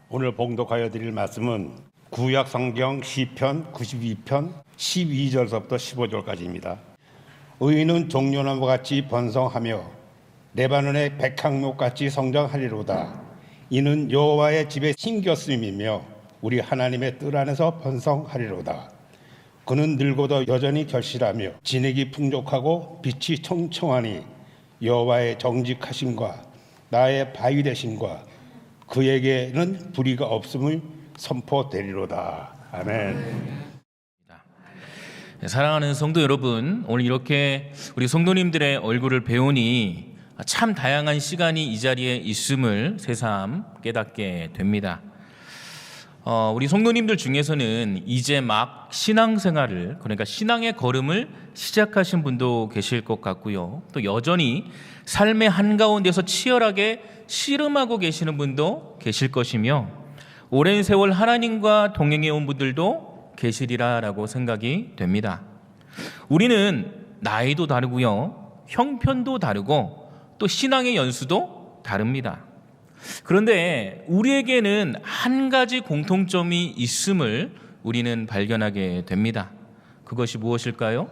오늘 봉독하여 드릴 말씀은 구약 성경 시편 92편 12절서부터 15절까지입니다. 의인은 종려나무와 같이 번성하며 레바논의 백향목같이 성장하리로다. 이는 여호와의 집에 심겼음이며 우리 하나님의 뜰 안에서 번성하리로다. 그는 늙어도 여전히 결실하며 진액이 풍족하고 빛이 청청하니 여호와의 정직하심과 나의 바위 되심과 그에게는 불의가 없음을 선포되리로다. 아멘. 사랑하는 성도 여러분, 오늘 이렇게 우리 성도님들의 얼굴을 배우니 참 다양한 시간이 이 자리에 있음을 새삼 깨닫게 됩니다. 우리 성도님들 중에서는 이제 막 신앙생활을, 그러니까 신앙의 걸음을 시작하신 분도 계실 것 같고요. 또 여전히 삶의 한가운데서 치열하게 씨름하고 계시는 분도 계실 것이며, 오랜 세월 하나님과 동행해 온 분들도 계시리라라고 생각이 됩니다. 우리는 나이도 다르고요, 형편도 다르고 또 신앙의 연수도 다릅니다. 그런데 우리에게는 한 가지 공통점이 있음을 우리는 발견하게 됩니다. 그것이 무엇일까요?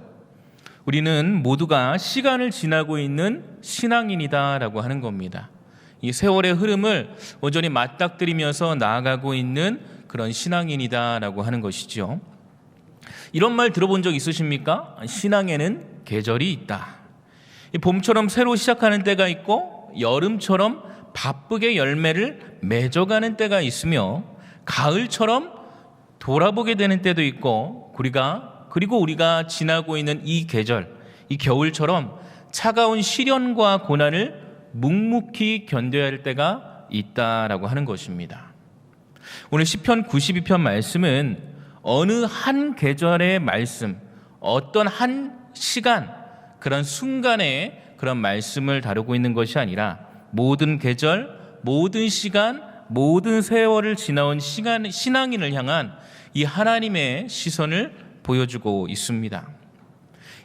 우리는 모두가 시간을 지나고 있는 신앙인이다라고 하는 겁니다. 이 세월의 흐름을 온전히 맞닥뜨리면서 나아가고 있는 그런 신앙인이다라고 하는 것이죠. 이런 말 들어본 적 있으십니까? 신앙에는 계절이 있다. 봄처럼 새로 시작하는 때가 있고, 여름처럼 바쁘게 열매를 맺어가는 때가 있으며, 가을처럼 돌아보게 되는 때도 있고, 그리고 우리가 지나고 있는 이 계절, 이 겨울처럼 차가운 시련과 고난을 묵묵히 견뎌야 할 때가 있다라고 하는 것입니다. 오늘 시편 92편 말씀은 어느 한 계절의 말씀, 어떤 한 시간, 그런 순간의 그런 말씀을 다루고 있는 것이 아니라 모든 계절, 모든 시간, 모든 세월을 지나온 신앙인을 향한 이 하나님의 시선을 보여주고 있습니다.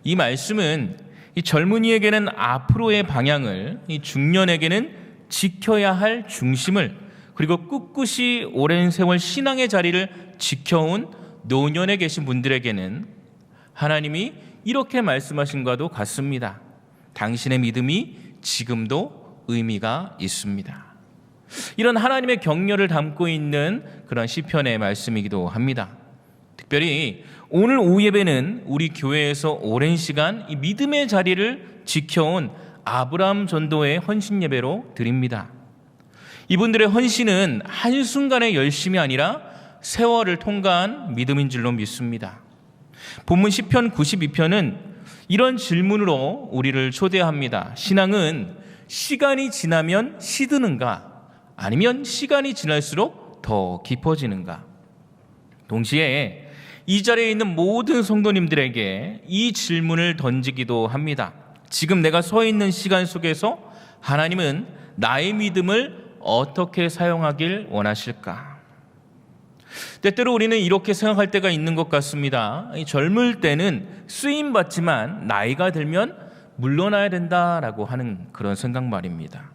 이 말씀은 이 젊은이에게는 앞으로의 방향을, 이 중년에게는 지켜야 할 중심을, 그리고 꿋꿋이 오랜 세월 신앙의 자리를 지켜온 노년에 계신 분들에게는 하나님이 이렇게 말씀하신 것과도 같습니다. 당신의 믿음이 지금도 의미가 있습니다. 이런 하나님의 격려를 담고 있는 그런 시편의 말씀이기도 합니다. 특별히 오늘 오후 예배는 우리 교회에서 오랜 시간 이 믿음의 자리를 지켜온 아브라함 전도의 헌신 예배로 드립니다. 이분들의 헌신은 한순간의 열심이 아니라 세월을 통과한 믿음인 줄로 믿습니다. 본문 시편 92편은 이런 질문으로 우리를 초대합니다. 신앙은 시간이 지나면 시드는가, 아니면 시간이 지날수록 더 깊어지는가? 동시에 이 자리에 있는 모든 성도님들에게 이 질문을 던지기도 합니다. 지금 내가 서 있는 시간 속에서 하나님은 나의 믿음을 어떻게 사용하길 원하실까? 때때로 우리는 이렇게 생각할 때가 있는 것 같습니다. 젊을 때는 쓰임받지만 나이가 들면 물러나야 된다라고 하는 그런 생각 말입니다.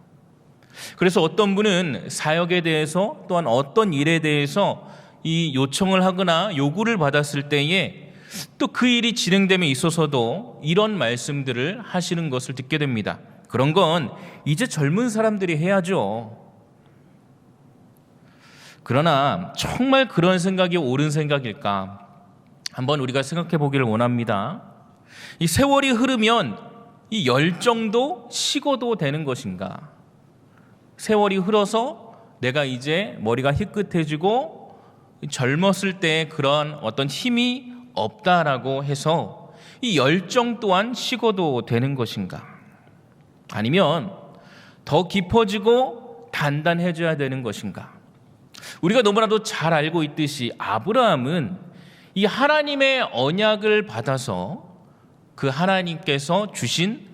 그래서 어떤 분은 사역에 대해서, 또한 어떤 일에 대해서 이 요청을 하거나 요구를 받았을 때에 또 그 일이 진행됨에 있어서도 이런 말씀들을 하시는 것을 듣게 됩니다. 그런 건 이제 젊은 사람들이 해야죠. 그러나 정말 그런 생각이 옳은 생각일까? 한번 우리가 생각해 보기를 원합니다. 이 세월이 흐르면 이 열정도 식어도 되는 것인가? 세월이 흘러서 내가 이제 머리가 희끗해지고 젊었을 때 그런 어떤 힘이 없다라고 해서 이 열정 또한 식어도 되는 것인가? 아니면 더 깊어지고 단단해져야 되는 것인가? 우리가 너무나도 잘 알고 있듯이 아브라함은 이 하나님의 언약을 받아서 그 하나님께서 주신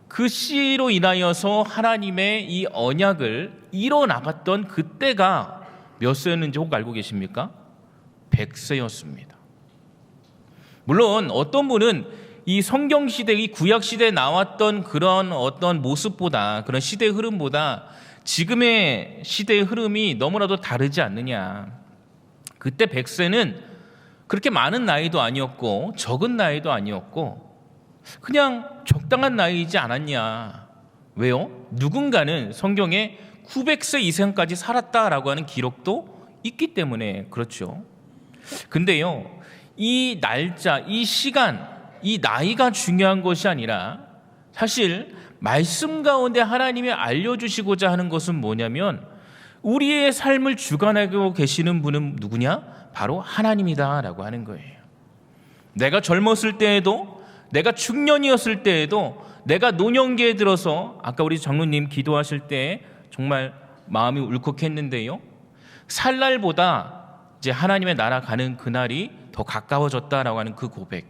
그 씨로 인하여서 하나님의 이 언약을 이뤄나갔던 그때가 몇 세였는지 혹 알고 계십니까? 100세였습니다. 물론 어떤 분은 이 성경시대, 이 구약시대에 나왔던 그런 어떤 모습보다, 그런 시대의 흐름보다 지금의 시대의 흐름이 너무나도 다르지 않느냐. 그때 100세는 그렇게 많은 나이도 아니었고 적은 나이도 아니었고 그냥 적당한 나이이지 않았냐. 왜요? 누군가는 성경에 900세 이상까지 살았다라고 하는 기록도 있기 때문에 그렇죠. 근데요, 이 날짜, 이 시간, 이 나이가 중요한 것이 아니라 사실 말씀 가운데 하나님이 알려주시고자 하는 것은 뭐냐면 우리의 삶을 주관하고 계시는 분은 누구냐? 바로 하나님이다라고 하는 거예요. 내가 젊었을 때에도, 내가 중년이었을 때에도, 내가 노년기에 들어서 아까 우리 장로님 기도하실 때 정말 마음이 울컥했는데요. 살 날보다 이제 하나님의 나라 가는 그날이 더 가까워졌다라고 하는 그 고백.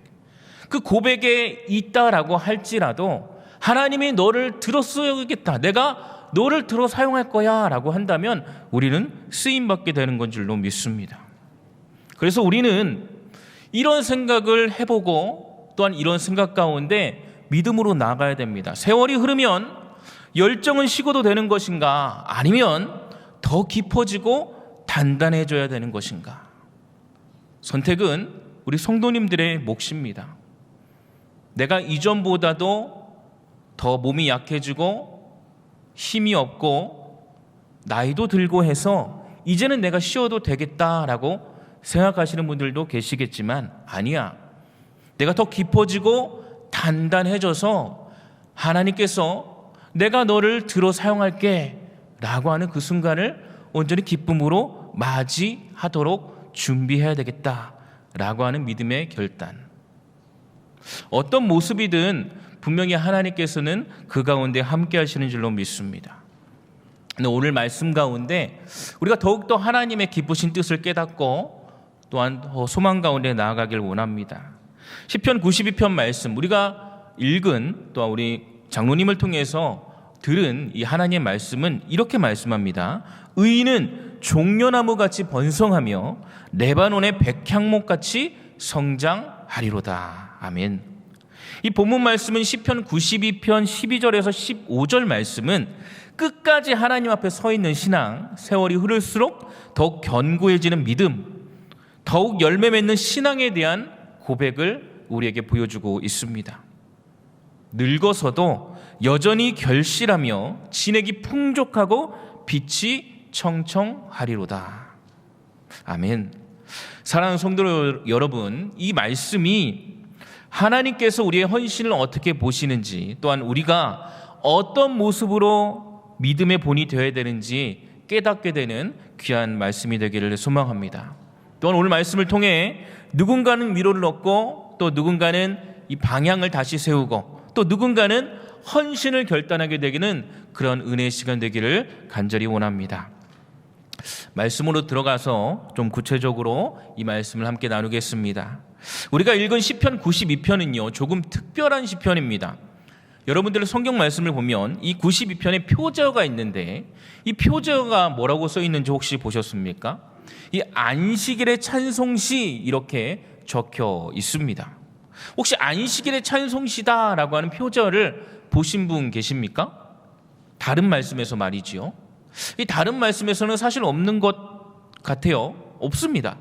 그 고백에 있다라고 할지라도 하나님이 너를 들어 쓰겠다. 내가 너를 들어 사용할 거야 라고 한다면 우리는 쓰임받게 되는 건 줄로 믿습니다. 그래서 우리는 이런 생각을 해보고 또한 이런 생각 가운데 믿음으로 나아가야 됩니다. 세월이 흐르면 열정은 식어도 되는 것인가? 아니면 더 깊어지고 단단해져야 되는 것인가? 선택은 우리 성도님들의 몫입니다. 내가 이전보다도 더 몸이 약해지고 힘이 없고 나이도 들고 해서 이제는 내가 쉬어도 되겠다라고 생각하시는 분들도 계시겠지만 아니야. 내가 더 깊어지고 단단해져서 하나님께서 내가 너를 들어 사용할게 라고 하는 그 순간을 온전히 기쁨으로 맞이하도록 준비해야 되겠다라고 하는 믿음의 결단. 어떤 모습이든 분명히 하나님께서는 그 가운데 함께 하시는 줄로 믿습니다. 오늘 말씀 가운데 우리가 더욱더 하나님의 기쁘신 뜻을 깨닫고 또한 더 소망 가운데 나아가길 원합니다. 시편 92편 말씀 우리가 읽은 또한 우리 장로님을 통해서 들은 이 하나님의 말씀은 이렇게 말씀합니다. 의인은 종려나무같이 번성하며 레바논의 백향목같이 성장하리로다. 아멘. 이 본문 말씀은 시편 92편 12절에서 15절 말씀은 끝까지 하나님 앞에 서 있는 신앙, 세월이 흐를수록 더욱 견고해지는 믿음, 더욱 열매 맺는 신앙에 대한 고백을 우리에게 보여주고 있습니다. 늙어서도 여전히 결실하며 진액이 풍족하고 빛이 청청하리로다. 아멘. 사랑하는 성도 여러분, 이 말씀이 하나님께서 우리의 헌신을 어떻게 보시는지 또한 우리가 어떤 모습으로 믿음의 본이 되어야 되는지 깨닫게 되는 귀한 말씀이 되기를 소망합니다. 또한 오늘 말씀을 통해 누군가는 위로를 얻고 또 누군가는 이 방향을 다시 세우고 또 누군가는 헌신을 결단하게 되기는 그런 은혜의 시간 되기를 간절히 원합니다. 말씀으로 들어가서 좀 구체적으로 이 말씀을 함께 나누겠습니다. 우리가 읽은 시편 92편은요 조금 특별한 시편입니다. 여러분들 성경 말씀을 보면 이 92편에 표제어가 있는데 이 표제어가 뭐라고 써 있는지 혹시 보셨습니까? 이 안식일의 찬송시 이렇게 적혀 있습니다. 혹시 안식일의 찬송시다라고 하는 표제어를 보신 분 계십니까? 다른 말씀에서 말이지요. 이 다른 말씀에서는 사실 없는 것 같아요. 없습니다.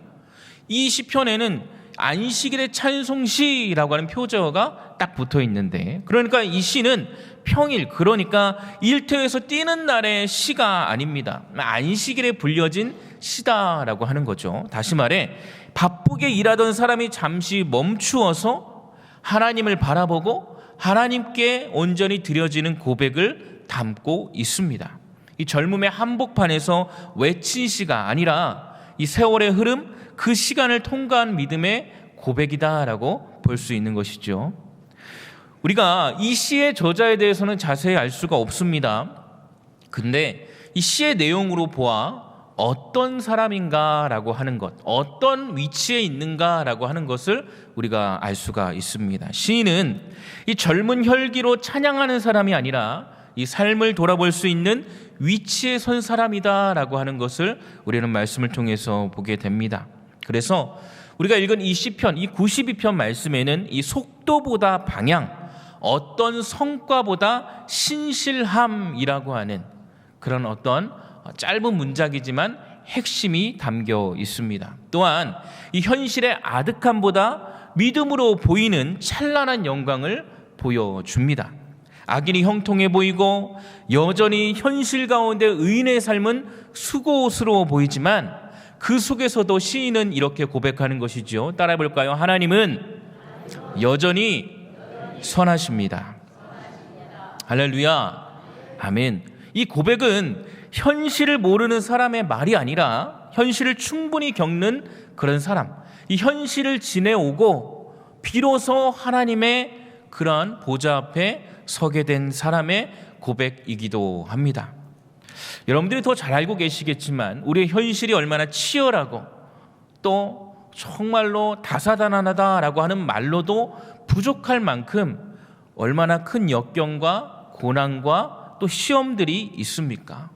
이 시편에는 안식일의 찬송시라고 하는 표제어가 딱 붙어 있는데 그러니까 이 시는 평일 그러니까 일터에서 뛰는 날의 시가 아닙니다. 안식일에 불려진 시다라고 하는 거죠. 다시 말해 바쁘게 일하던 사람이 잠시 멈추어서 하나님을 바라보고 하나님께 온전히 드려지는 고백을 담고 있습니다. 이 젊음의 한복판에서 외친 시가 아니라 이 세월의 흐름 그 시간을 통과한 믿음의 고백이다라고 볼 수 있는 것이죠. 우리가 이 시의 저자에 대해서는 자세히 알 수가 없습니다. 근데 이 시의 내용으로 보아 어떤 사람인가라고 하는 것, 어떤 위치에 있는가라고 하는 것을 우리가 알 수가 있습니다. 시인은 이 젊은 혈기로 찬양하는 사람이 아니라 이 삶을 돌아볼 수 있는 위치에 선 사람이다라고 하는 것을 우리는 말씀을 통해서 보게 됩니다. 그래서 우리가 읽은 이 시편, 이 92편 말씀에는 이 속도보다 방향, 어떤 성과보다 신실함이라고 하는 그런 어떤 짧은 문장이지만 핵심이 담겨 있습니다. 또한 이 현실의 아득함보다 믿음으로 보이는 찬란한 영광을 보여줍니다. 악인이 형통해 보이고 여전히 현실 가운데 의인의 삶은 수고스러워 보이지만 그 속에서도 시인은 이렇게 고백하는 것이죠. 따라해 볼까요? 하나님은 여전히 선하십니다. 할렐루야. 아멘. 이 고백은 현실을 모르는 사람의 말이 아니라 현실을 충분히 겪는 그런 사람, 이 현실을 지내오고 비로소 하나님의 그러한 보좌 앞에 서게 된 사람의 고백이기도 합니다. 여러분들이 더 잘 알고 계시겠지만 우리의 현실이 얼마나 치열하고 또 정말로 다사다난하다라고 하는 말로도 부족할 만큼 얼마나 큰 역경과 고난과 또 시험들이 있습니까?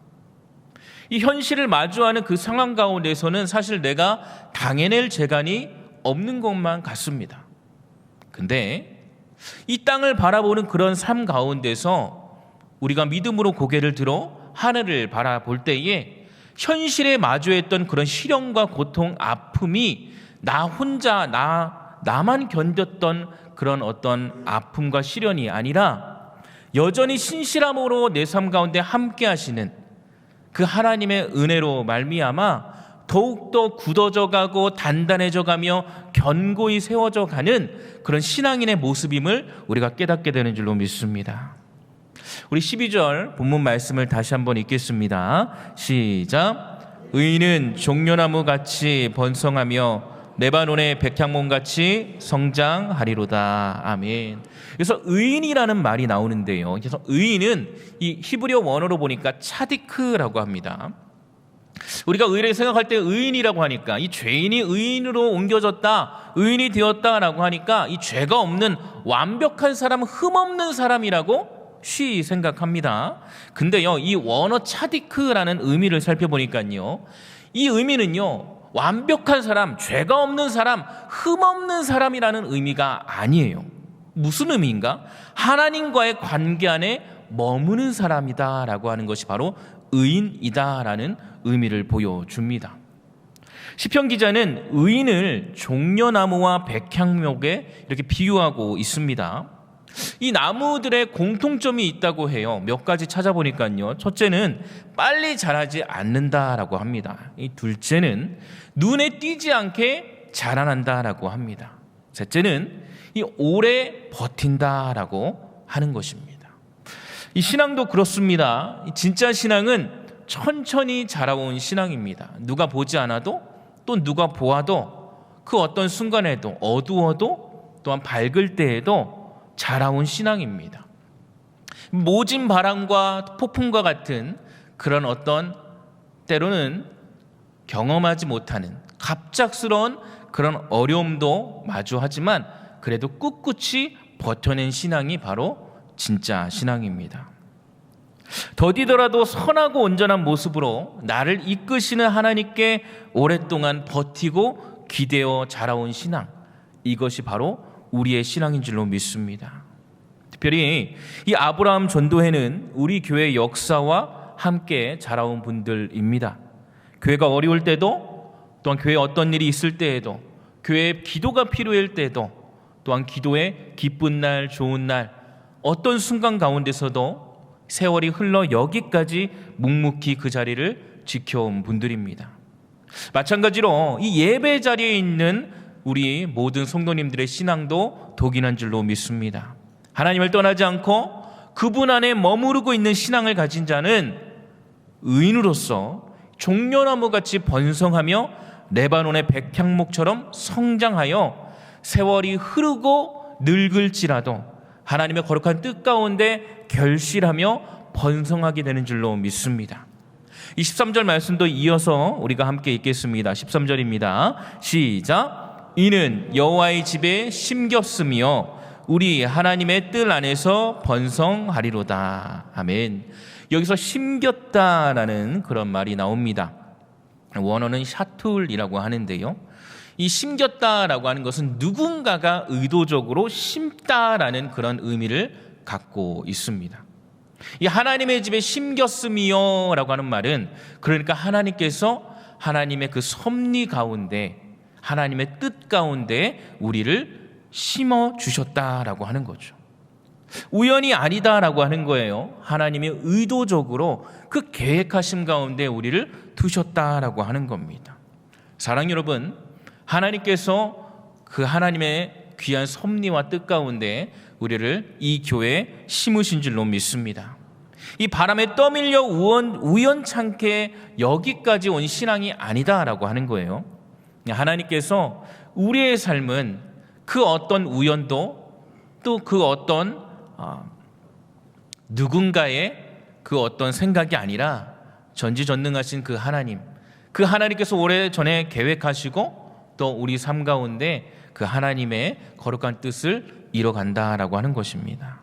이 현실을 마주하는 그 상황 가운데서는 사실 내가 당해낼 재간이 없는 것만 같습니다. 근데 이 땅을 바라보는 그런 삶 가운데서 우리가 믿음으로 고개를 들어 하늘을 바라볼 때에 현실에 마주했던 그런 시련과 고통, 아픔이 나 혼자 나만 견뎠던 그런 어떤 아픔과 시련이 아니라 여전히 신실함으로 내 삶 가운데 함께 하시는 그 하나님의 은혜로 말미암아 더욱더 굳어져 가고 단단해져 가며 견고히 세워져 가는 그런 신앙인의 모습임을 우리가 깨닫게 되는 줄로 믿습니다. 우리 12절 본문 말씀을 다시 한번 읽겠습니다. 시작. 의인은 종려나무 같이 번성하며 레바논의 백향목 같이 성장하리로다. 아멘. 그래서 의인이라는 말이 나오는데요. 그래서 의인은 이 히브리어 원어로 보니까 차디크라고 합니다. 우리가 의를 생각할 때 의인이라고 하니까 이 죄인이 의인으로 옮겨졌다, 의인이 되었다라고 하니까 이 죄가 없는 완벽한 사람, 흠없는 사람이라고 쉬이 생각합니다. 근데요, 이 원어 차디크라는 의미를 살펴보니까요, 이 의미는요, 완벽한 사람, 죄가 없는 사람, 흠없는 사람이라는 의미가 아니에요. 무슨 의미인가? 하나님과의 관계 안에 머무는 사람이다라고 하는 것이 바로 의인이다라는 의미를 보여줍니다. 시편 기자는 의인을 종려나무와 백향목에 이렇게 비유하고 있습니다. 이 나무들의 공통점이 있다고 해요. 몇 가지 찾아보니까요. 첫째는 빨리 자라지 않는다라고 합니다. 이 둘째는 눈에 띄지 않게 자라난다라고 합니다. 셋째는 이 오래 버틴다라고 하는 것입니다. 이 신앙도 그렇습니다. 진짜 신앙은 천천히 자라온 신앙입니다. 누가 보지 않아도 또 누가 보아도 그 어떤 순간에도 어두워도 또한 밝을 때에도 자라온 신앙입니다. 모진 바람과 폭풍과 같은 그런 어떤 때로는 경험하지 못하는 갑작스러운 그런 어려움도 마주하지만 그래도 꿋꿋이 버텨낸 신앙이 바로 진짜 신앙입니다. 더디더라도 선하고 온전한 모습으로 나를 이끄시는 하나님께 오랫동안 버티고 기대어 자라온 신앙, 이것이 바로 우리의 신앙인 줄로 믿습니다. 특별히 이 아브라함 전도회는 우리 교회 역사와 함께 자라온 분들입니다. 교회가 어려울 때도, 또한 교회에 어떤 일이 있을 때에도, 교회에 기도가 필요할 때도, 또한 기도의 기쁜 날, 좋은 날, 어떤 순간 가운데서도 세월이 흘러 여기까지 묵묵히 그 자리를 지켜온 분들입니다. 마찬가지로 이 예배 자리에 있는 우리 모든 성도님들의 신앙도 독인한 줄로 믿습니다. 하나님을 떠나지 않고 그분 안에 머무르고 있는 신앙을 가진 자는 의인으로서 종려나무같이 번성하며 레바논의 백향목처럼 성장하여 세월이 흐르고 늙을지라도 하나님의 거룩한 뜻 가운데 결실하며 번성하게 되는 줄로 믿습니다. 이 13절 말씀도 이어서 우리가 함께 읽겠습니다. 13절입니다. 시작. 이는 여호와의 집에 심겼으며 우리 하나님의 뜰 안에서 번성하리로다. 아멘. 여기서 심겼다라는 그런 말이 나옵니다. 원어는 샤툴이라고 하는데요. 이 심겼다라고 하는 것은 누군가가 의도적으로 심다라는 그런 의미를 갖고 있습니다. 이 하나님의 집에 심겼음이요라고 하는 말은 그러니까 하나님께서 하나님의 그 섭리 가운데, 하나님의 뜻 가운데 우리를 심어 주셨다라고 하는 거죠. 우연이 아니다라고 하는 거예요. 하나님이 의도적으로 그 계획하심 가운데 우리를 두셨다라고 하는 겁니다. 사랑 여러분, 하나님께서 그 하나님의 귀한 섭리와 뜻 가운데 우리를 이 교회에 심으신 줄로 믿습니다. 이 바람에 떠밀려 우연찮게 여기까지 온 신앙이 아니다라고 하는 거예요. 하나님께서 우리의 삶은 그 어떤 우연도 또 그 어떤 누군가의 그 어떤 생각이 아니라 전지전능하신 그 하나님, 그 하나님께서 오래전에 계획하시고 또 우리 삶 가운데 그 하나님의 거룩한 뜻을 이뤄간다라고 하는 것입니다.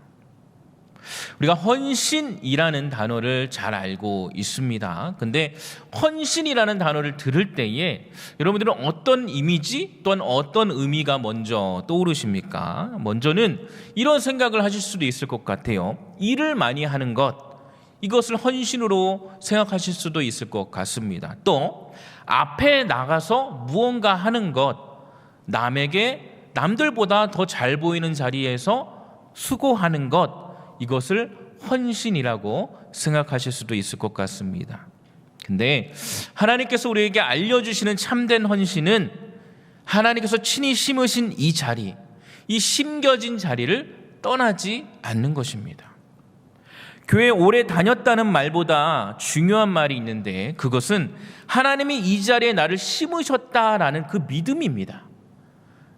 우리가 헌신이라는 단어를 잘 알고 있습니다. 근데 헌신이라는 단어를 들을 때에 여러분들은 어떤 이미지 또는 어떤 의미가 먼저 떠오르십니까? 먼저는 이런 생각을 하실 수도 있을 것 같아요. 일을 많이 하는 것, 이것을 헌신으로 생각하실 수도 있을 것 같습니다. 또 앞에 나가서 무언가 하는 것, 남에게 남들보다 더 잘 보이는 자리에서 수고하는 것, 이것을 헌신이라고 생각하실 수도 있을 것 같습니다. 근데 하나님께서 우리에게 알려주시는 참된 헌신은 하나님께서 친히 심으신 이 자리, 이 심겨진 자리를 떠나지 않는 것입니다. 교회 오래 다녔다는 말보다 중요한 말이 있는데 그것은 하나님이 이 자리에 나를 심으셨다라는 그 믿음입니다.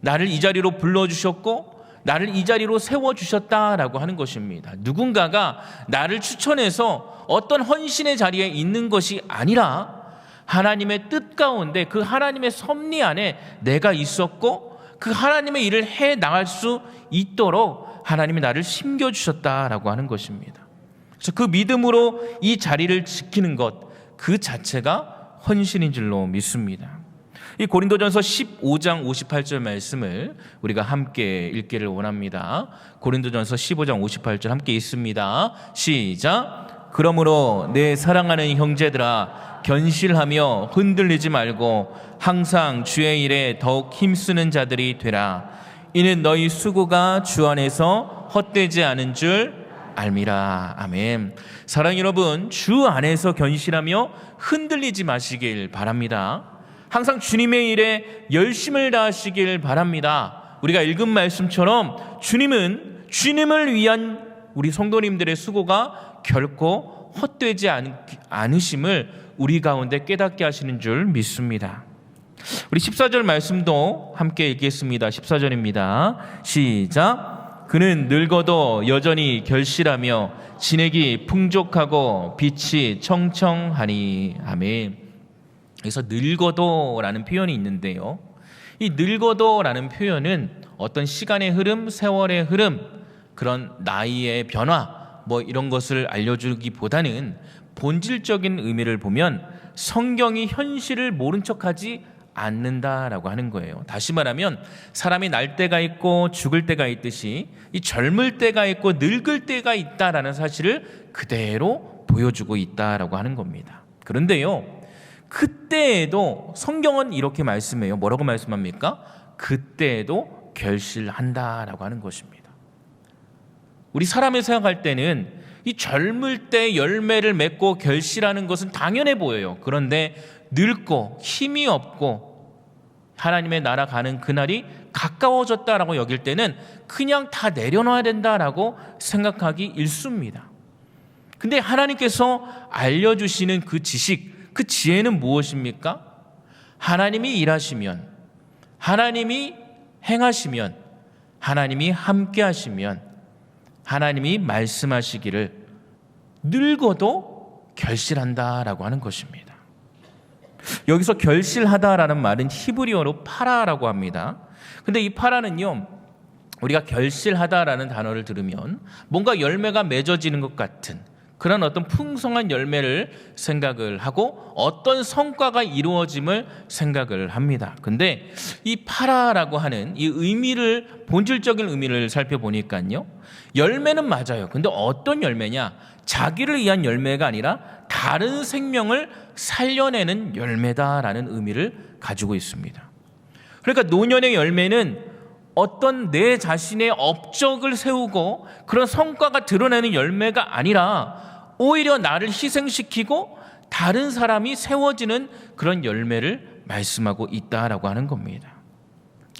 나를 이 자리로 불러주셨고 나를 이 자리로 세워주셨다라고 하는 것입니다. 누군가가 나를 추천해서 어떤 헌신의 자리에 있는 것이 아니라 하나님의 뜻 가운데 그 하나님의 섭리 안에 내가 있었고 그 하나님의 일을 해 나갈 수 있도록 하나님이 나를 심겨주셨다라고 하는 것입니다. 그래서 그 믿음으로 이 자리를 지키는 것 그 자체가 헌신인 줄로 믿습니다. 이 고린도전서 15장 58절 말씀을 우리가 함께 읽기를 원합니다. 고린도전서 15장 58절 함께 읽습니다. 시작. 그러므로 내 사랑하는 형제들아 견실하며 흔들리지 말고 항상 주의 일에 더욱 힘쓰는 자들이 되라. 이는 너희 수고가 주 안에서 헛되지 않은 줄 알미라. 아멘. 사랑 여러분, 주 안에서 견실하며 흔들리지 마시길 바랍니다. 항상 주님의 일에 열심을 다하시길 바랍니다. 우리가 읽은 말씀처럼 주님은 주님을 위한 우리 성도님들의 수고가 결코 헛되지 않으심을 우리 가운데 깨닫게 하시는 줄 믿습니다. 우리 14절 말씀도 함께 읽겠습니다. 14절입니다. 시작. 그는 늙어도 여전히 결실하며 진액이 풍족하고 빛이 청청하니. 아멘. 그래서 늙어도라는 표현이 있는데요. 이 늙어도라는 표현은 어떤 시간의 흐름, 세월의 흐름, 그런 나이의 변화 뭐 이런 것을 알려주기보다는 본질적인 의미를 보면 성경이 현실을 모른 척하지 않는다라고 하는 거예요. 다시 말하면 사람이 날 때가 있고 죽을 때가 있듯이 이 젊을 때가 있고 늙을 때가 있다라는 사실을 그대로 보여주고 있다라고 하는 겁니다. 그런데요, 그때에도 성경은 이렇게 말씀해요. 뭐라고 말씀합니까? 그때에도 결실한다라고 하는 것입니다. 우리 사람을 생각할 때는 이 젊을 때 열매를 맺고 결실하는 것은 당연해 보여요. 그런데 늙고 힘이 없고 하나님의 나라 가는 그날이 가까워졌다라고 여길 때는 그냥 다 내려놔야 된다라고 생각하기 일쑤입니다. 근데 하나님께서 알려주시는 그 지식, 그 지혜는 무엇입니까? 하나님이 일하시면, 하나님이 행하시면, 하나님이 함께 하시면, 하나님이 말씀하시기를 늙어도 결실한다라고 하는 것입니다. 여기서 결실하다라는 말은 히브리어로 파라라고 합니다. 근데 이 파라는요, 우리가 결실하다라는 단어를 들으면 뭔가 열매가 맺어지는 것 같은 그런 어떤 풍성한 열매를 생각을 하고 어떤 성과가 이루어짐을 생각을 합니다. 근데 이 파라라고 하는 이 의미를, 본질적인 의미를 살펴보니까요, 열매는 맞아요. 근데 어떤 열매냐? 자기를 위한 열매가 아니라 다른 생명을 살려내는 열매다라는 의미를 가지고 있습니다. 그러니까 노년의 열매는 어떤 내 자신의 업적을 세우고 그런 성과가 드러내는 열매가 아니라 오히려 나를 희생시키고 다른 사람이 세워지는 그런 열매를 말씀하고 있다라고 하는 겁니다.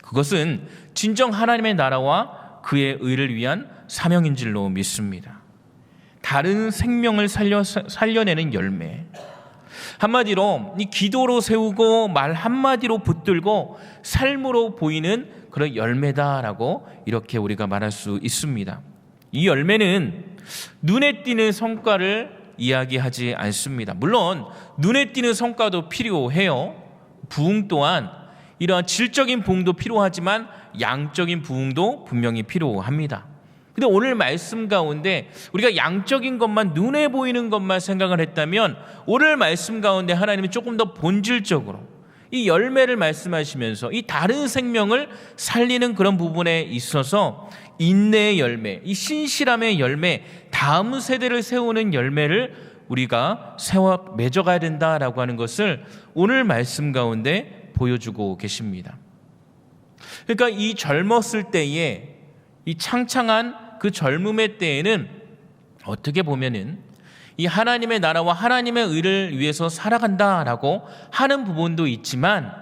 그것은 진정 하나님의 나라와 그의 의를 위한 사명인 줄로 믿습니다. 다른 생명을 살려내는 열매. 한마디로 이 기도로 세우고 말 한마디로 붙들고 삶으로 보이는 그런 열매다라고 이렇게 우리가 말할 수 있습니다. 이 열매는 눈에 띄는 성과를 이야기하지 않습니다. 물론 눈에 띄는 성과도 필요해요. 부흥 또한 이러한 질적인 부흥도 필요하지만 양적인 부흥도 분명히 필요합니다. 근데 오늘 말씀 가운데 우리가 양적인 것만, 눈에 보이는 것만 생각을 했다면 오늘 말씀 가운데 하나님이 조금 더 본질적으로 이 열매를 말씀하시면서 이 다른 생명을 살리는 그런 부분에 있어서 인내의 열매, 이 신실함의 열매, 다음 세대를 세우는 열매를 우리가 맺어가야 된다라고 하는 것을 오늘 말씀 가운데 보여주고 계십니다. 그러니까 이 젊었을 때에 이 창창한 그 젊음의 때에는 어떻게 보면은 이 하나님의 나라와 하나님의 의를 위해서 살아간다라고 하는 부분도 있지만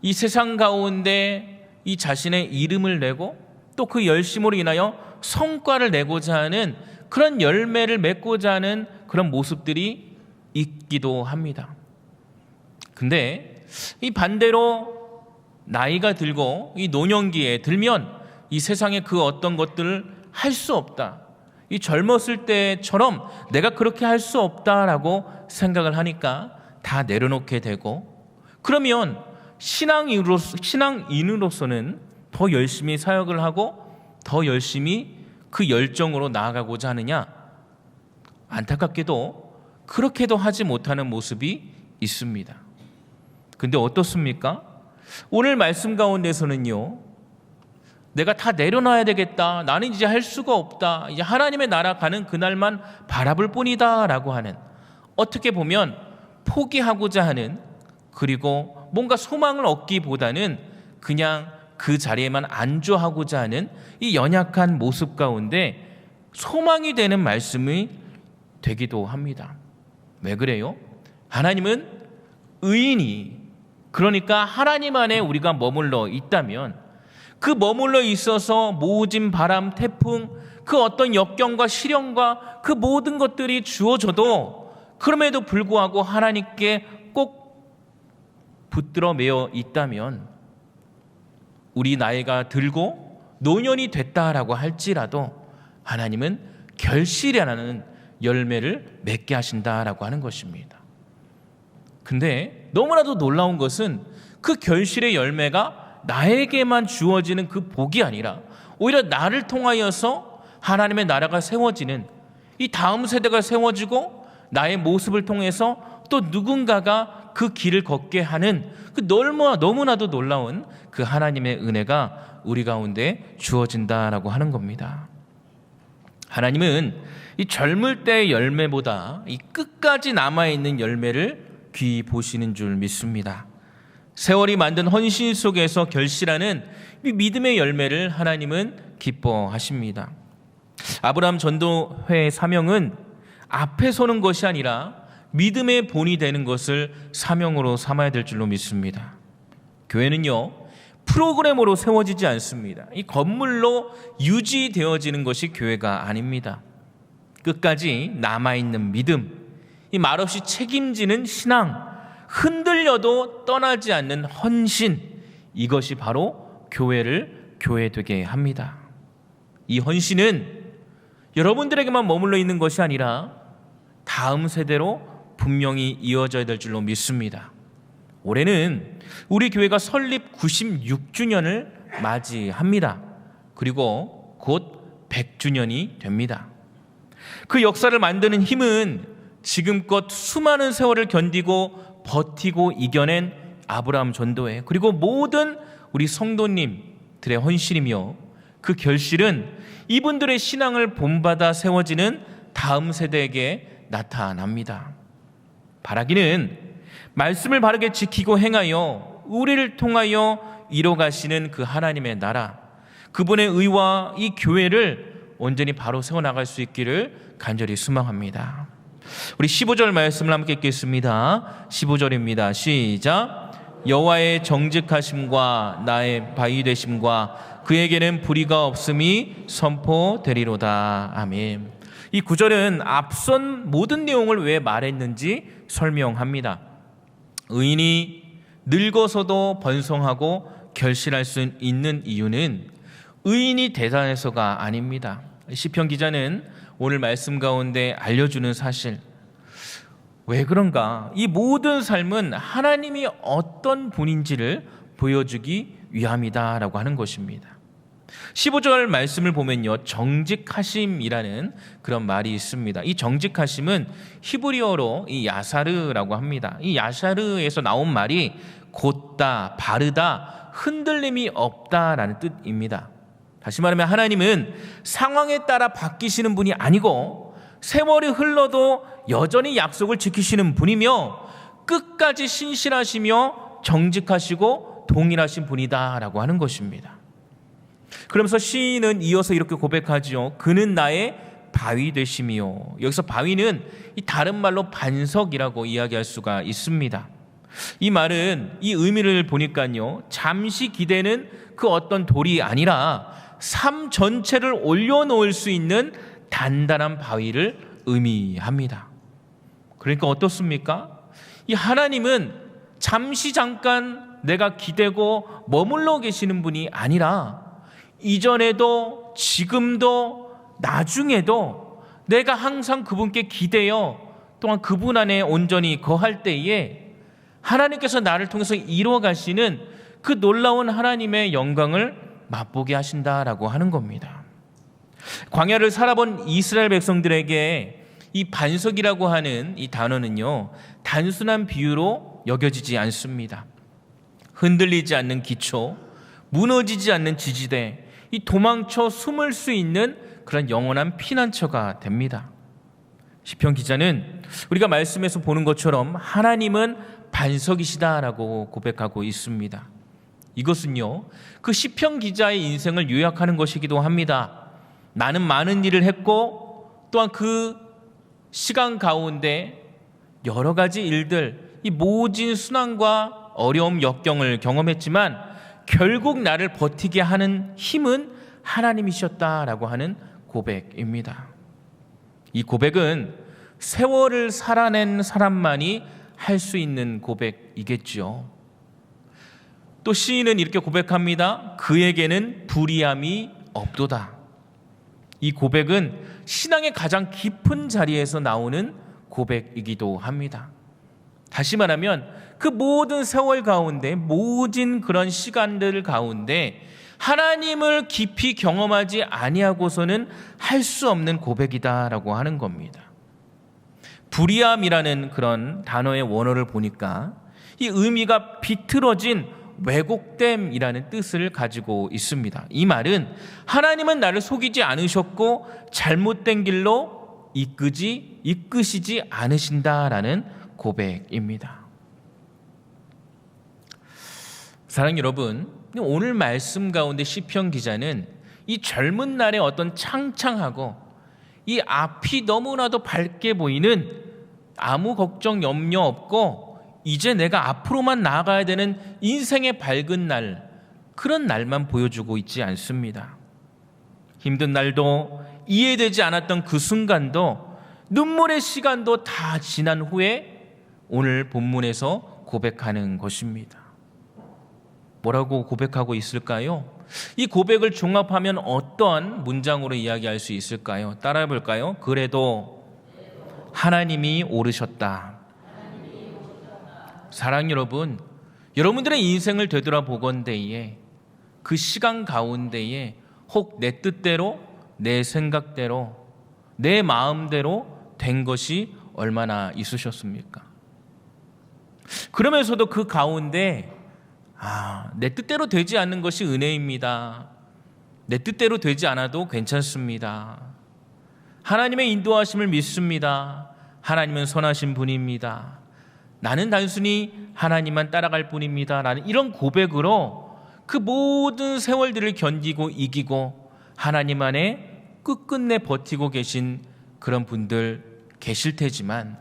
이 세상 가운데 이 자신의 이름을 내고 또 그 열심으로 인하여 성과를 내고자 하는 그런 열매를 맺고자 하는 그런 모습들이 있기도 합니다. 근데 이 반대로 나이가 들고 이 노년기에 들면 이 세상에 그 어떤 것들을 할 수 없다. 이 젊었을 때처럼 내가 그렇게 할 수 없다라고 생각을 하니까 다 내려놓게 되고, 그러면 신앙인으로서는 더 열심히 사역을 하고 더 열심히 그 열정으로 나아가고자 하느냐? 안타깝게도 그렇게도 하지 못하는 모습이 있습니다. 근데 어떻습니까? 오늘 말씀 가운데서는요, 내가 다 내려놔야 되겠다, 나는 이제 할 수가 없다, 이제 하나님의 나라 가는 그날만 바라볼 뿐이다 라고 하는, 어떻게 보면 포기하고자 하는, 그리고 뭔가 소망을 얻기보다는 그냥 그 자리에만 안주하고자 하는 이 연약한 모습 가운데 소망이 되는 말씀이 되기도 합니다. 왜 그래요? 하나님은 의인이, 그러니까 하나님 안에 우리가 머물러 있다면 그 머물러 있어서 모진 바람, 태풍, 그 어떤 역경과 시련과 그 모든 것들이 주어져도 그럼에도 불구하고 하나님께 꼭 붙들어 매여 있다면 우리 나이가 들고 노년이 됐다라고 할지라도 하나님은 결실이라는 열매를 맺게 하신다라고 하는 것입니다. 근데 너무나도 놀라운 것은 그 결실의 열매가 나에게만 주어지는 그 복이 아니라 오히려 나를 통하여서 하나님의 나라가 세워지는, 이 다음 세대가 세워지고 나의 모습을 통해서 또 누군가가 그 길을 걷게 하는 그 너무나도 놀라운 그 하나님의 은혜가 우리 가운데 주어진다라고 하는 겁니다. 하나님은 이 젊을 때의 열매보다 이 끝까지 남아있는 열매를 귀히 보시는 줄 믿습니다. 세월이 만든 헌신 속에서 결실하는 이 믿음의 열매를 하나님은 기뻐하십니다. 아브라함 전도회의 사명은 앞에 서는 것이 아니라 믿음의 본이 되는 것을 사명으로 삼아야 될 줄로 믿습니다. 교회는요, 프로그램으로 세워지지 않습니다. 이 건물로 유지되어지는 것이 교회가 아닙니다. 끝까지 남아있는 믿음, 이 말없이 책임지는 신앙, 흔들려도 떠나지 않는 헌신, 이것이 바로 교회를 교회되게 합니다. 이 헌신은 여러분들에게만 머물러 있는 것이 아니라 다음 세대로 분명히 이어져야 될 줄로 믿습니다. 올해는 우리 교회가 설립 96주년을 맞이합니다. 그리고 곧 100주년이 됩니다. 그 역사를 만드는 힘은 지금껏 수많은 세월을 견디고 버티고 이겨낸 아브라함 전도회, 그리고 모든 우리 성도님들의 헌신이며, 그 결실은 이분들의 신앙을 본받아 세워지는 다음 세대에게 나타납니다. 바라기는 말씀을 바르게 지키고 행하여 우리를 통하여 이뤄가시는 그 하나님의 나라, 그분의 의와 이 교회를 온전히 바로 세워나갈 수 있기를 간절히 소망합니다. 우리 15절 말씀을 함께 읽겠습니다. 15절입니다. 시작. 여호와의 정직하심과 나의 바위 되심과 그에게는 불의가 없음이 선포되리로다. 아멘. 이 구절은 앞선 모든 내용을 왜 말했는지 설명합니다. 의인이 늙어서도 번성하고 결실할 수 있는 이유는 의인이 대단해서가 아닙니다. 시편 기자는 오늘 말씀 가운데 알려주는 사실, 왜 그런가? 이 모든 삶은 하나님이 어떤 분인지를 보여주기 위함이다라고 하는 것입니다. 15절 말씀을 보면요, 정직하심이라는 그런 말이 있습니다. 이 정직하심은 히브리어로 이 야사르라고 합니다. 이 야사르에서 나온 말이 곧다, 바르다, 흔들림이 없다라는 뜻입니다. 다시 말하면 하나님은 상황에 따라 바뀌시는 분이 아니고 세월이 흘러도 여전히 약속을 지키시는 분이며 끝까지 신실하시며 정직하시고 동일하신 분이다라고 하는 것입니다. 그러면서 시인은 이어서 이렇게 고백하지요. 그는 나의 바위 되심이요. 여기서 바위는 이 다른 말로 반석이라고 이야기할 수가 있습니다. 이 말은 이 의미를 보니까요, 잠시 기대는 그 어떤 돌이 아니라 삶 전체를 올려놓을 수 있는 단단한 바위를 의미합니다. 그러니까 어떻습니까? 이 하나님은 잠시 잠깐 내가 기대고 머물러 계시는 분이 아니라 이전에도 지금도 나중에도 내가 항상 그분께 기대어 또한 그분 안에 온전히 거할 때에 하나님께서 나를 통해서 이루어 가시는 그 놀라운 하나님의 영광을 맛보게 하신다라고 하는 겁니다. 광야를 살아본 이스라엘 백성들에게 이 반석이라고 하는 이 단어는요, 단순한 비유로 여겨지지 않습니다. 흔들리지 않는 기초, 무너지지 않는 지지대, 이 도망쳐 숨을 수 있는 그런 영원한 피난처가 됩니다. 시편 기자는 우리가 말씀에서 보는 것처럼 하나님은 반석이시다라고 고백하고 있습니다. 이것은요, 그 시편 기자의 인생을 요약하는 것이기도 합니다. 나는 많은 일을 했고 또한 그 시간 가운데 여러 가지 일들, 이 모진 순환과 어려움, 역경을 경험했지만 결국 나를 버티게 하는 힘은 하나님이셨다라고 하는 고백입니다. 이 고백은 세월을 살아낸 사람만이 할 수 있는 고백이겠죠. 또 시인은 이렇게 고백합니다. 그에게는 불의함이 없도다. 이 고백은 신앙의 가장 깊은 자리에서 나오는 고백이기도 합니다. 다시 말하면 그 모든 세월 가운데, 모진 그런 시간들 가운데 하나님을 깊이 경험하지 아니하고서는 할 수 없는 고백이다라고 하는 겁니다. 불의함이라는 그런 단어의 원어를 보니까 이 의미가 비틀어진 왜곡됨이라는 뜻을 가지고 있습니다. 이 말은 하나님은 나를 속이지 않으셨고 잘못된 길로 이끄시지 않으신다라는 고백입니다. 사랑하는 여러분, 오늘 말씀 가운데 시편 기자는 이 젊은 날의 어떤 창창하고 이 앞이 너무나도 밝게 보이는 아무 걱정 염려 없고 이제 내가 앞으로만 나아가야 되는 인생의 밝은 날, 그런 날만 보여주고 있지 않습니다. 힘든 날도, 이해되지 않았던 그 순간도, 눈물의 시간도 다 지난 후에 오늘 본문에서 고백하는 것입니다. 뭐라고 고백하고 있을까요? 이 고백을 종합하면 어떤 문장으로 이야기할 수 있을까요? 따라해 볼까요? 그래도 하나님이 오르셨다. 사랑 여러분, 여러분들의 인생을 되돌아보건대에 그 시간 가운데에 혹 내 뜻대로, 내 생각대로, 내 마음대로 된 것이 얼마나 있으셨습니까? 그러면서도 그 가운데 내 뜻대로 되지 않는 것이 은혜입니다. 내 뜻대로 되지 않아도 괜찮습니다. 하나님의 인도하심을 믿습니다. 하나님은 선하신 분입니다. 나는 단순히 하나님만 따라갈 뿐입니다. 라는 이런 고백으로 그 모든 세월들을 견디고 이기고 하나님 안에 끝끝내 버티고 계신 그런 분들 계실 테지만,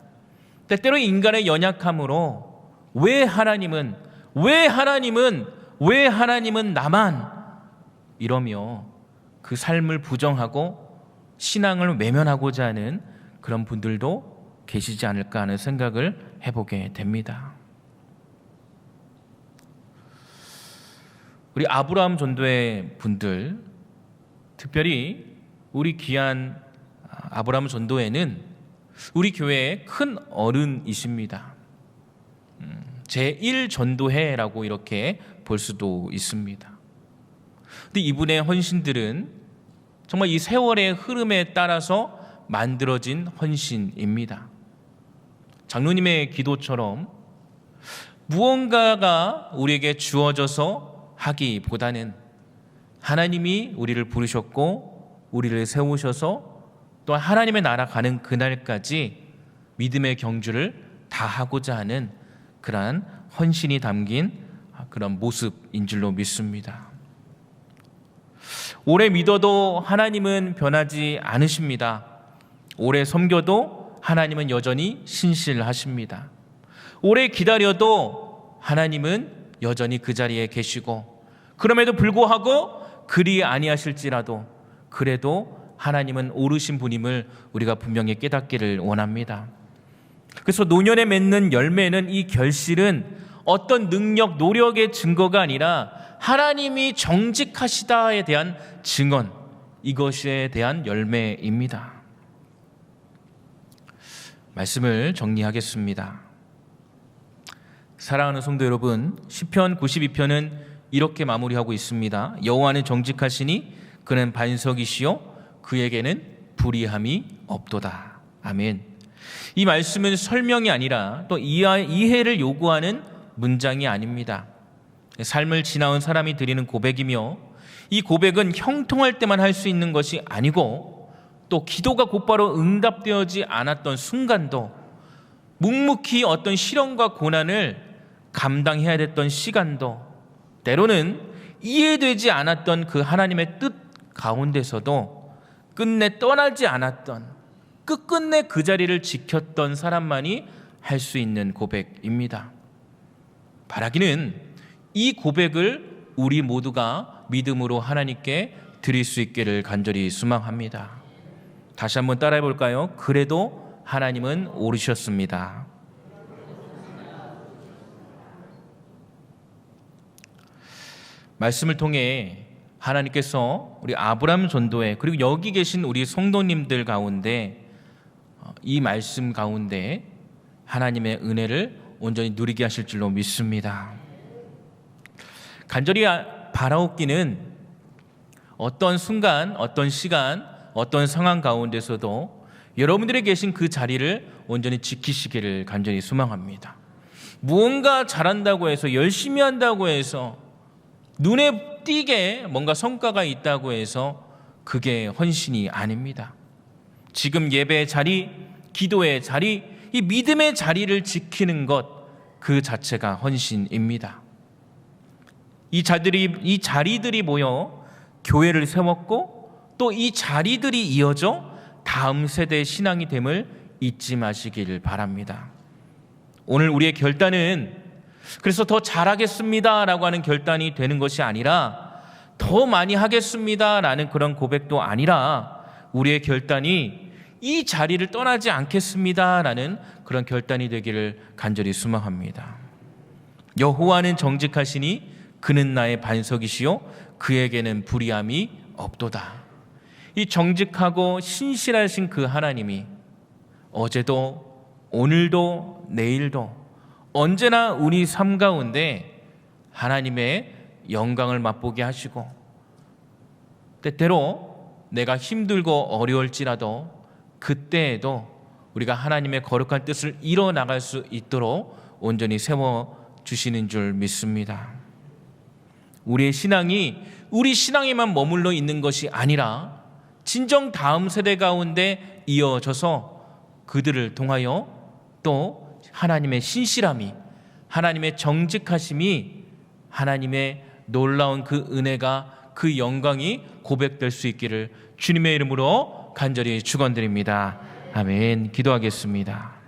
때때로 인간의 연약함으로 왜 하나님은 나만 이러며 그 삶을 부정하고 신앙을 외면하고자 하는 그런 분들도 계시지 않을까 하는 생각을 해보게 됩니다. 우리 아브라함 전도의 분들, 특별히 우리 귀한 아브라함 전도회는 우리 교회의 큰 어른이십니다. 제1전도회라고 이렇게 볼 수도 있습니다. 근데 이분의 헌신들은 정말 이 세월의 흐름에 따라서 만들어진 헌신입니다. 장로님의 기도처럼 무언가가 우리에게 주어져서 하기보다는 하나님이 우리를 부르셨고 우리를 세우셔서 또 하나님의 나라 가는 그날까지 믿음의 경주를 다하고자 하는 그러한 헌신이 담긴 그런 모습인 줄로 믿습니다. 오래 믿어도 하나님은 변하지 않으십니다. 오래 섬겨도 하나님은 여전히 신실하십니다. 오래 기다려도 하나님은 여전히 그 자리에 계시고, 그럼에도 불구하고 그리 아니하실지라도 그래도 하나님은 오르신 분임을 우리가 분명히 깨닫기를 원합니다. 그래서 노년에 맺는 열매는, 이 결실은 어떤 능력, 노력의 증거가 아니라 하나님이 정직하시다에 대한 증언, 이것에 대한 열매입니다. 말씀을 정리하겠습니다. 사랑하는 성도 여러분, 시편 92편은 이렇게 마무리하고 있습니다. 여호와는 정직하시니 그는 반석이시요 그에게는 불의함이 없도다. 아멘. 이 말씀은 설명이 아니라 또 이해를 요구하는 문장이 아닙니다. 삶을 지나온 사람이 드리는 고백이며, 이 고백은 형통할 때만 할 수 있는 것이 아니고, 또 기도가 곧바로 응답되어지 않았던 순간도, 묵묵히 어떤 시련과 고난을 감당해야 됐던 시간도, 때로는 이해되지 않았던 그 하나님의 뜻 가운데서도 끝내 떠나지 않았던, 끝끝내 그 자리를 지켰던 사람만이 할 수 있는 고백입니다. 바라기는 이 고백을 우리 모두가 믿음으로 하나님께 드릴 수 있기를 간절히 소망합니다. 다시 한번 따라해 볼까요? 그래도 하나님은 오르셨습니다. 말씀을 통해 하나님께서 우리 아브라함 전도회, 그리고 여기 계신 우리 성도님들 가운데 이 말씀 가운데 하나님의 은혜를 온전히 누리게 하실 줄로 믿습니다. 간절히 바라옵기는 어떤 순간, 어떤 시간, 어떤 상황 가운데서도 여러분들이 계신 그 자리를 온전히 지키시기를 간절히 소망합니다. 무언가 잘한다고 해서, 열심히 한다고 해서, 눈에 띄게 뭔가 성과가 있다고 해서 그게 헌신이 아닙니다. 지금 예배의 자리, 기도의 자리, 이 믿음의 자리를 지키는 것, 그 자체가 헌신입니다. 이 자리들이 모여 교회를 세웠고, 또 이 자리들이 이어져 다음 세대의 신앙이 됨을 잊지 마시길 바랍니다. 오늘 우리의 결단은 그래서 더 잘하겠습니다라고 하는 결단이 되는 것이 아니라, 더 많이 하겠습니다라는 그런 고백도 아니라, 우리의 결단이 이 자리를 떠나지 않겠습니다라는 그런 결단이 되기를 간절히 소망합니다. 여호와는 정직하시니 그는 나의 반석이시요 그에게는 불의함이 없도다. 이 정직하고 신실하신 그 하나님이 어제도 오늘도 내일도 언제나 우리 삶 가운데 하나님의 영광을 맛보게 하시고, 때때로 내가 힘들고 어려울지라도 그때에도 우리가 하나님의 거룩한 뜻을 이뤄나갈 수 있도록 온전히 세워주시는 줄 믿습니다. 우리의 신앙이 우리 신앙에만 머물러 있는 것이 아니라 진정 다음 세대 가운데 이어져서 그들을 통하여 또 하나님의 신실함이, 하나님의 정직하심이, 하나님의 놀라운 그 은혜가, 그 영광이 고백될 수 있기를 주님의 이름으로 간절히 축원드립니다. 아멘. 기도하겠습니다.